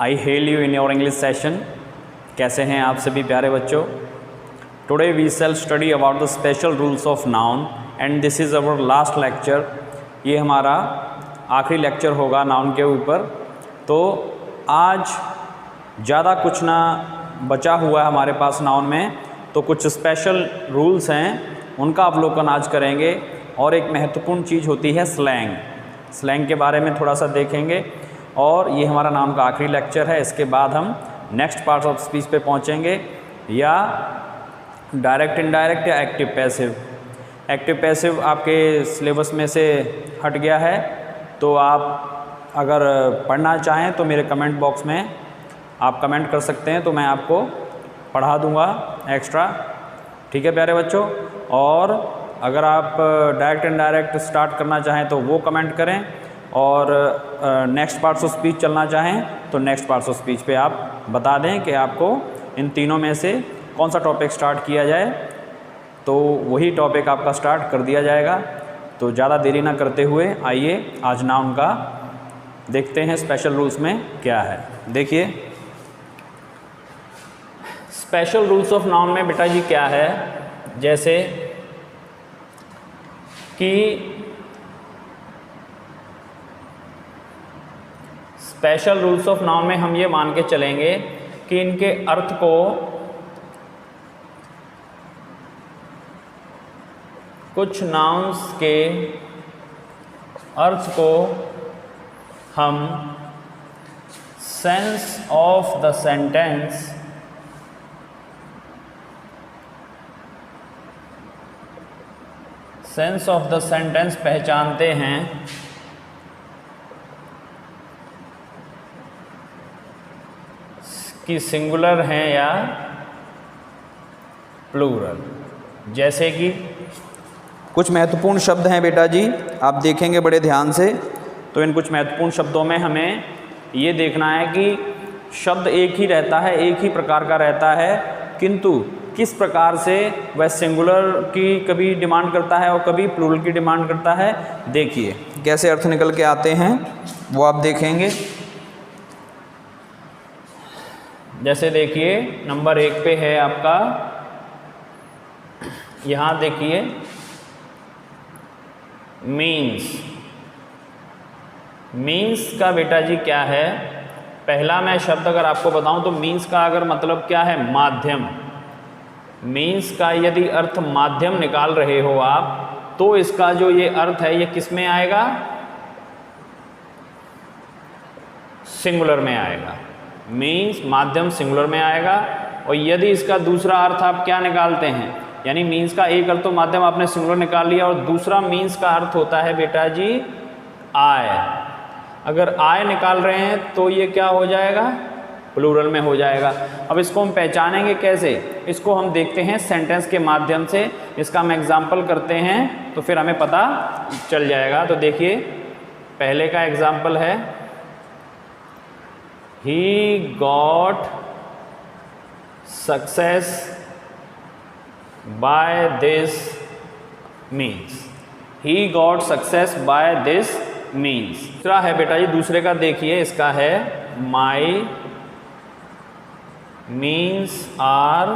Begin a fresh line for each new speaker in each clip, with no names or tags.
I hail you in your English session. कैसे हैं आप सभी प्यारे बच्चों? Today we shall study about the special rules of noun and this is our last lecture. ये हमारा आखिरी लेक्चर होगा नाउन के ऊपर। तो आज ज़्यादा कुछ ना बचा हुआ है हमारे पास नाउन में, तो कुछ स्पेशल रूल्स हैं उनका अवलोकन आज करेंगे। और एक महत्वपूर्ण चीज़ होती है स्लैंग। स्लैंग के बारे में थोड़ा सा देखेंगे और ये हमारा नाम का आखिरी लेक्चर है। इसके बाद हम नेक्स्ट पार्ट ऑफ स्पीच पे पहुँचेंगे, या डायरेक्ट इनडायरेक्ट या एक्टिव पैसिव। एक्टिव पैसिव आपके सिलेबस में से हट गया है, तो आप अगर पढ़ना चाहें तो मेरे कमेंट बॉक्स में आप कमेंट कर सकते हैं, तो मैं आपको पढ़ा दूंगा एक्स्ट्रा। ठीक है प्यारे बच्चों? और अगर आप डायरेक्ट इनडायरेक्ट स्टार्ट करना चाहें तो वो कमेंट करें, और नेक्स्ट पार्ट्स ऑफ स्पीच चलना चाहें तो नेक्स्ट पार्ट्स ऑफ स्पीच पे आप बता दें कि आपको इन तीनों में से कौन सा टॉपिक स्टार्ट किया जाए, तो वही टॉपिक आपका स्टार्ट कर दिया जाएगा। तो ज़्यादा देरी ना करते हुए आइए आज नाउन का देखते हैं स्पेशल रूल्स में क्या है। देखिए स्पेशल रूल्स ऑफ नाउन में बेटा जी क्या है, जैसे कि स्पेशल रूल्स ऑफ नाउन में हम ये मान के चलेंगे कि इनके अर्थ को कुछ नाउन्स के अर्थ को हम सेंस ऑफ द सेंटेंस पहचानते हैं कि सिंगुलर हैं या प्लूरल। जैसे कि कुछ महत्वपूर्ण शब्द हैं बेटा जी, आप देखेंगे बड़े ध्यान से। तो इन कुछ महत्वपूर्ण शब्दों में हमें ये देखना है कि शब्द एक ही रहता है, एक ही प्रकार का रहता है, किंतु किस प्रकार से वह सिंगुलर की कभी डिमांड करता है और कभी प्लूरल की डिमांड करता है। देखिए कैसे अर्थ निकल के आते हैं वो आप देखेंगे। जैसे देखिए नंबर 1 पे है आपका, यहाँ देखिए मीन्स का बेटा जी क्या है। पहला मैं शब्द अगर आपको बताऊं तो मीन्स का अगर मतलब क्या है, माध्यम। मीन्स का यदि अर्थ माध्यम निकाल रहे हो आप, तो इसका जो ये अर्थ है ये किस में आएगा, सिंगुलर में आएगा। मीन्स माध्यम सिंगुलर में आएगा। और यदि इसका दूसरा अर्थ आप क्या निकालते हैं, यानी मीन्स का एक अर्थ तो माध्यम आपने सिंगुलर निकाल लिया, और दूसरा मीन्स का अर्थ होता है बेटा जी आय। अगर आय निकाल रहे हैं तो ये क्या हो जाएगा, प्लूरल में हो जाएगा। अब इसको हम पहचानेंगे कैसे, इसको हम देखते हैं सेंटेंस के माध्यम से। इसका हम एग्जाम्पल करते हैं तो फिर हमें पता चल जाएगा। तो देखिए पहले का एग्जाम्पल है, He got success by this means. He got success by this means। दूसरा है बेटा जी, दूसरे का देखिए, इसका है My means are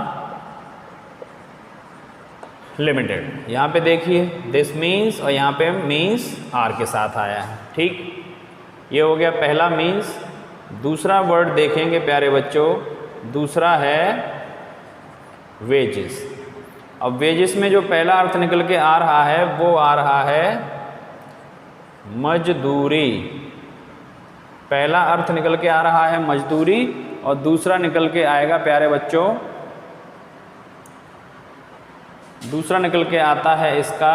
limited। यहाँ पे देखिए this means और यहाँ पे means are के साथ आया है। ठीक, ये हो गया पहला means। दूसरा वर्ड देखेंगे प्यारे बच्चों, दूसरा है वेजेस। अब वेजेस में जो पहला अर्थ निकल के आ रहा है वो आ रहा है मजदूरी। पहला अर्थ निकल के आ रहा है मजदूरी, और दूसरा निकल के आएगा प्यारे बच्चों, दूसरा निकल के आता है इसका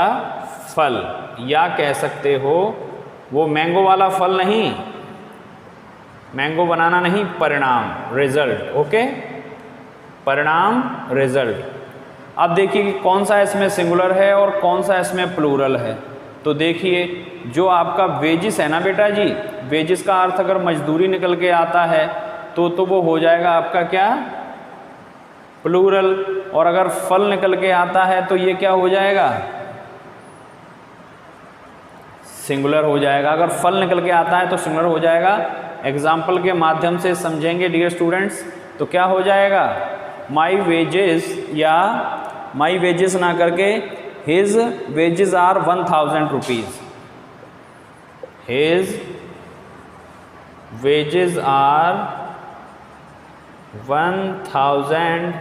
फल, या कह सकते हो वो मैंगो वाला फल नहीं, मैंगो बनाना नहीं, परिणाम, रिजल्ट। ओके, परिणाम, रिजल्ट। अब देखिए कि कौन सा इसमें सिंगुलर है और कौन सा इसमें प्लूरल है। तो देखिए जो आपका वेजिस है ना बेटा जी, वेजिस का अर्थ अगर मजदूरी निकल के आता है तो वो हो जाएगा आपका क्या, प्लूरल। और अगर फल निकल के आता है तो ये क्या हो जाएगा, सिंगुलर हो जाएगा। अगर फल निकल के आता है तो सिंगुलर हो जाएगा। एग्जाम्पल के माध्यम से समझेंगे डियर स्टूडेंट्स, तो क्या हो जाएगा, माई वेजेस, या माई वेजेस ना करके his wages are 1000 rupees, his wages are 1000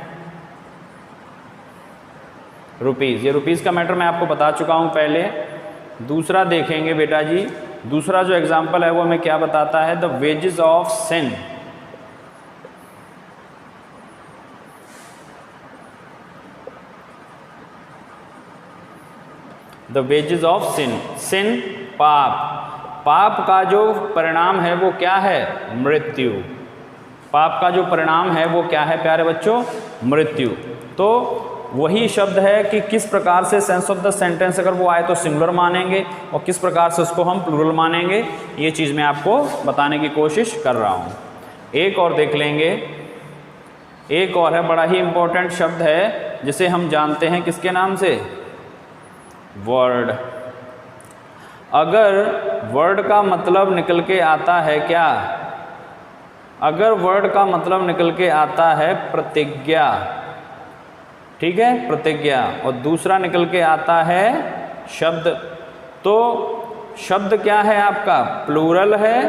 rupees. ये रुपीज़ का मैटर मैं आपको बता चुका हूँ पहले। दूसरा देखेंगे बेटा जी, दूसरा जो एग्जाम्पल है वो हमें क्या बताता है, the wages of sin. The wages of sin, sin पाप, पाप का जो परिणाम है वो क्या है, मृत्यु। पाप का जो परिणाम है वो क्या है प्यारे बच्चों, मृत्यु। तो वही शब्द है कि किस प्रकार से सेंस ऑफ द सेंटेंस अगर वो आए तो सिंगुलर मानेंगे और किस प्रकार से उसको हम प्लूरल मानेंगे, ये चीज़ मैं आपको बताने की कोशिश कर रहा हूँ। एक और देख लेंगे, एक और है, बड़ा ही इम्पोर्टेंट शब्द है जिसे हम जानते हैं किसके नाम से, वर्ड। अगर वर्ड का मतलब निकल के आता है क्या, अगर वर्ड का मतलब निकल के आता है प्रतिज्ञा, ठीक है, प्रतिज्ञा, और दूसरा निकल के आता है शब्द, तो शब्द क्या है आपका, प्लूरल है,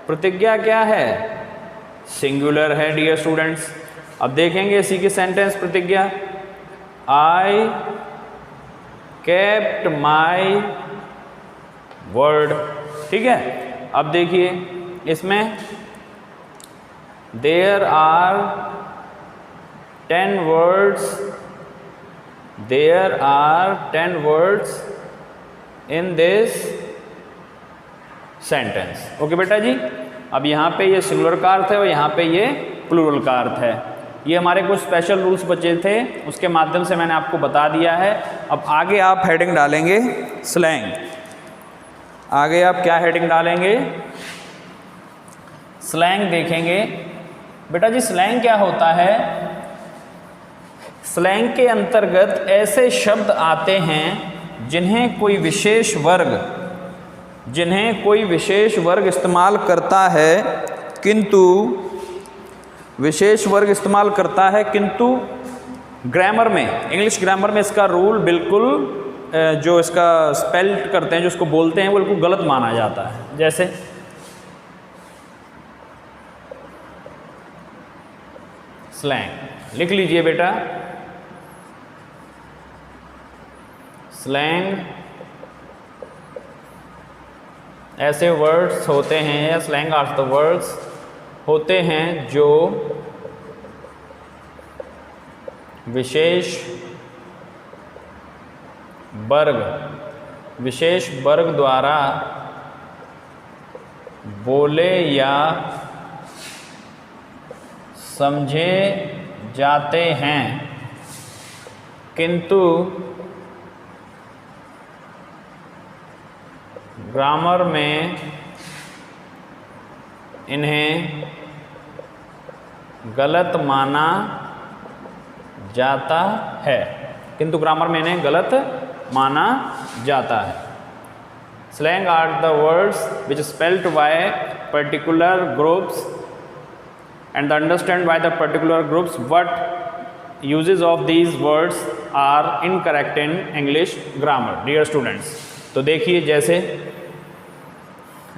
प्रतिज्ञा क्या है, सिंगुलर है डियर स्टूडेंट्स। अब देखेंगे इसी की सेंटेंस प्रतिज्ञा, आई केप्ट माई वर्ड, ठीक है। अब देखिए इसमें there are 10 words, there are 10 words in this sentence, okay बेटा जी। अब यहाँ पे ये सिंगुलर का अर्थ है और यहाँ पे ये प्लूरल का अर्थ है। ये हमारे कुछ स्पेशल रूल्स बचे थे, उसके माध्यम से मैंने आपको बता दिया है। अब आगे आप हेडिंग डालेंगे स्लैंग, आगे आप क्या हेडिंग डालेंगे, स्लैंग देखेंगे। बेटा जी स्लैंग क्या होता है, स्लैंग के अंतर्गत ऐसे शब्द आते हैं जिन्हें कोई विशेष वर्ग इस्तेमाल करता है, किंतु विशेष वर्ग इस्तेमाल करता है, किंतु ग्रामर में, इंग्लिश ग्रामर में इसका रूल बिल्कुल जो इसका स्पेल करते हैं, जो इसको बोलते हैं, वो बिल्कुल गलत माना जाता है। जैसे स्लैंग लिख लीजिए बेटा, स्लैंग ऐसे वर्ड्स होते हैं, या स्लैंग आर द वर्ड्स होते हैं जो विशेष वर्ग द्वारा बोले या समझे जाते हैं, किंतु ग्रामर में इन्हें गलत माना जाता है, किंतु ग्रामर में इन्हें गलत माना जाता है। Slang are the words which spelled by particular groups and understand by the particular groups, what uses of these words are incorrect in English grammar, dear students। तो देखिए जैसे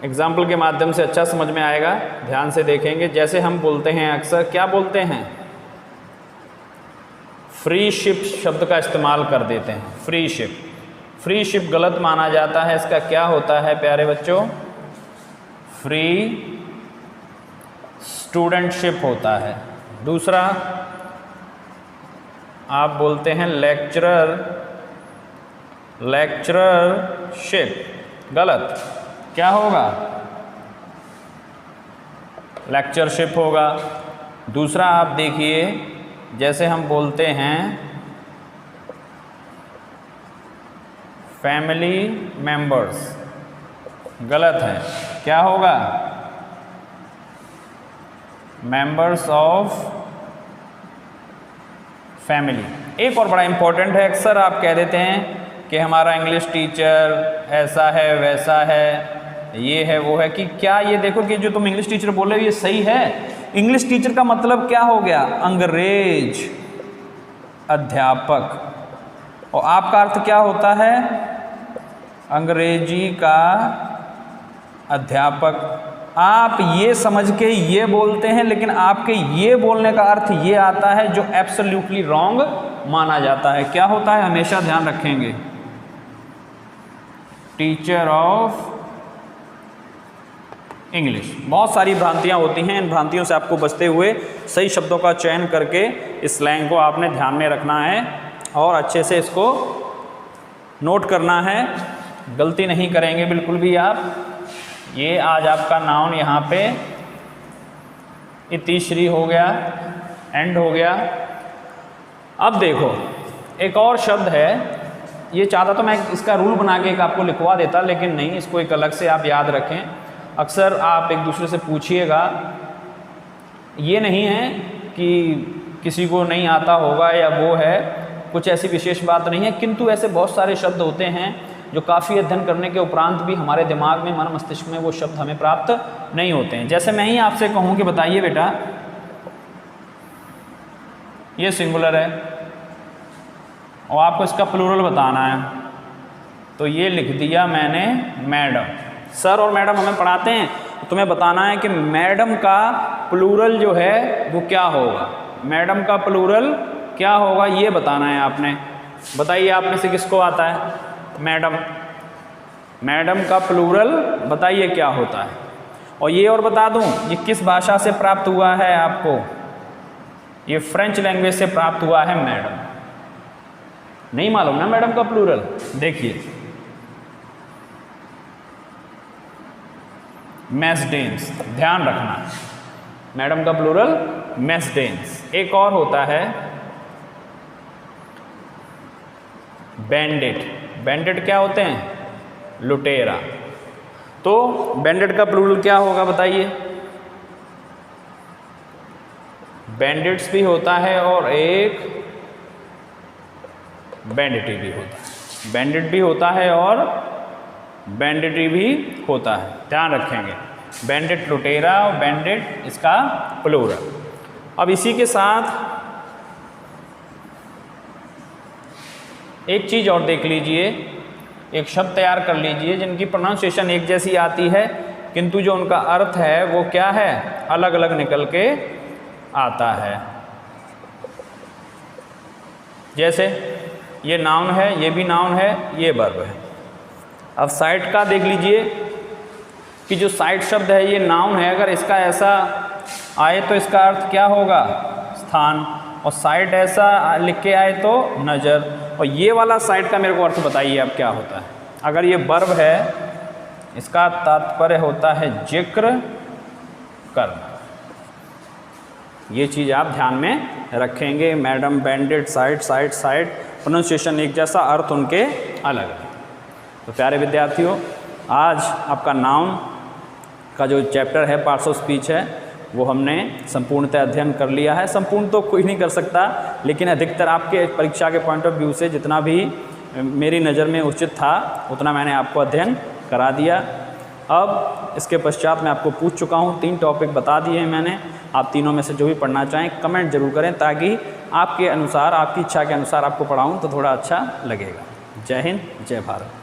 एग्जाम्पल के माध्यम से अच्छा समझ में आएगा, ध्यान से देखेंगे। जैसे हम बोलते हैं अक्सर, क्या बोलते हैं, फ्री शिप शब्द का इस्तेमाल कर देते हैं, फ्री शिप। फ्री शिप गलत माना जाता है, इसका क्या होता है प्यारे बच्चों, फ्री स्टूडेंटशिप होता है। दूसरा आप बोलते हैं लेक्चररशिप, गलत, क्या होगा, लेक्चरशिप होगा। दूसरा आप देखिए, जैसे हम बोलते हैं फैमिली मेंबर्स, गलत है, क्या होगा, मेंबर्स ऑफ फैमिली। एक और बड़ा इंपॉर्टेंट है, अक्सर आप कह देते हैं कि हमारा इंग्लिश टीचर ऐसा है वैसा है, ये है वो है कि क्या ये देखो कि जो तुम इंग्लिश टीचर बोल रहे हो ये सही है? इंग्लिश टीचर का मतलब क्या हो गया? अंग्रेज अध्यापक। और आपका अर्थ क्या होता है? अंग्रेजी का अध्यापक। आप ये समझ के ये बोलते हैं, लेकिन आपके ये बोलने का अर्थ ये आता है जो एब्सोल्युटली रॉन्ग माना जाता है। क्या होता है? हमेशा ध्यान रखेंगे, टीचर ऑफ इंग्लिश। बहुत सारी भ्रांतियां होती हैं, इन भ्रांतियों से आपको बचते हुए सही शब्दों का चयन करके इस स्लैंग को आपने ध्यान में रखना है और अच्छे से इसको नोट करना है। गलती नहीं करेंगे बिल्कुल भी आप। ये आज आपका नाउन यहाँ पे इतिश्री हो गया, एंड हो गया। अब देखो एक और शब्द है, ये चाहता तो मैं इसका रूल बना के एक आपको लिखवा देता, लेकिन नहीं, इसको एक अलग से आप याद रखें। अक्सर आप एक दूसरे से पूछिएगा, ये नहीं है कि किसी को नहीं आता होगा या वो है, कुछ ऐसी विशेष बात नहीं है, किंतु ऐसे बहुत सारे शब्द होते हैं जो काफ़ी अध्ययन करने के उपरांत भी हमारे दिमाग में, मन मस्तिष्क में वो शब्द हमें प्राप्त नहीं होते हैं। जैसे मैं ही आपसे कहूँ कि बताइए बेटा, ये सिंगुलर है और आपको इसका प्लूरल बताना है, तो ये लिख दिया मैंने मैडम। सर और मैडम हमें पढ़ाते हैं, तो तुम्हें बताना है कि मैडम का प्लूरल जो है वो क्या होगा, मैडम का प्लूरल क्या होगा, ये बताना है आपने। बताइए आप में से किसको आता है? मैडम। मैडम का प्लूरल बताइए क्या होता है। और ये और बता दूं, ये किस भाषा से प्राप्त हुआ है आपको? ये फ्रेंच लैंग्वेज से प्राप्त हुआ है मैडम। नहीं मालूम ना मैडम का प्लूरल? देखिए, मैस्डेन्स, ध्यान रखना, मैडम का प्लूरल मैस्डेन्स। एक और होता है बैंडेड। बैंडेड क्या होते हैं? लुटेरा। तो बैंडेड का प्लूरल क्या होगा बताइए? बैंडेड्स भी होता है और एक बैंडिटी भी होता है। बैंडेड भी होता है और बैंडिटी भी होता है, ध्यान रखेंगे। बैंडेड लुटेरा और बैंडेड इसका प्लूरल। अब इसी के साथ एक चीज़ और देख लीजिए, एक शब्द तैयार कर लीजिए जिनकी प्रोनाउंसिएशन एक जैसी आती है, किंतु जो उनका अर्थ है वो क्या है? अलग अलग निकल के आता है। जैसे ये नाउन है, ये भी नाउन है, ये वर्ब है। अब साइड का देख लीजिए कि जो साइड शब्द है ये नाउन है, अगर इसका ऐसा आए तो इसका अर्थ क्या होगा? स्थान। और साइड ऐसा लिख के आए तो नज़र। और ये वाला साइड का मेरे को अर्थ बताइए अब क्या होता है? अगर ये वर्ब है, इसका तात्पर्य होता है जिक्र करना। ये चीज़ आप ध्यान में रखेंगे। Madam, banded, side, side, side, pronunciation एक जैसा, अर्थ उनके अलग है। तो प्यारे विद्यार्थियों, आज आपका नाउन का जो चैप्टर है, पार्ट्स ऑफ स्पीच है, वो हमने संपूर्णतः अध्ययन कर लिया है। संपूर्ण तो कोई नहीं कर सकता, लेकिन अधिकतर आपके परीक्षा के पॉइंट ऑफ व्यू से जितना भी मेरी नज़र में उचित था उतना मैंने आपको अध्ययन करा दिया। अब इसके पश्चात मैं आपको पूछ चुका हूँ, 3 टॉपिक बता दिए हैं मैंने। आप तीनों में से जो भी पढ़ना चाहें कमेंट जरूर करें, ताकि आपके अनुसार, आपकी इच्छा के अनुसार आपको पढ़ाऊँ तो थोड़ा अच्छा लगेगा। जय हिंद, जय भारत।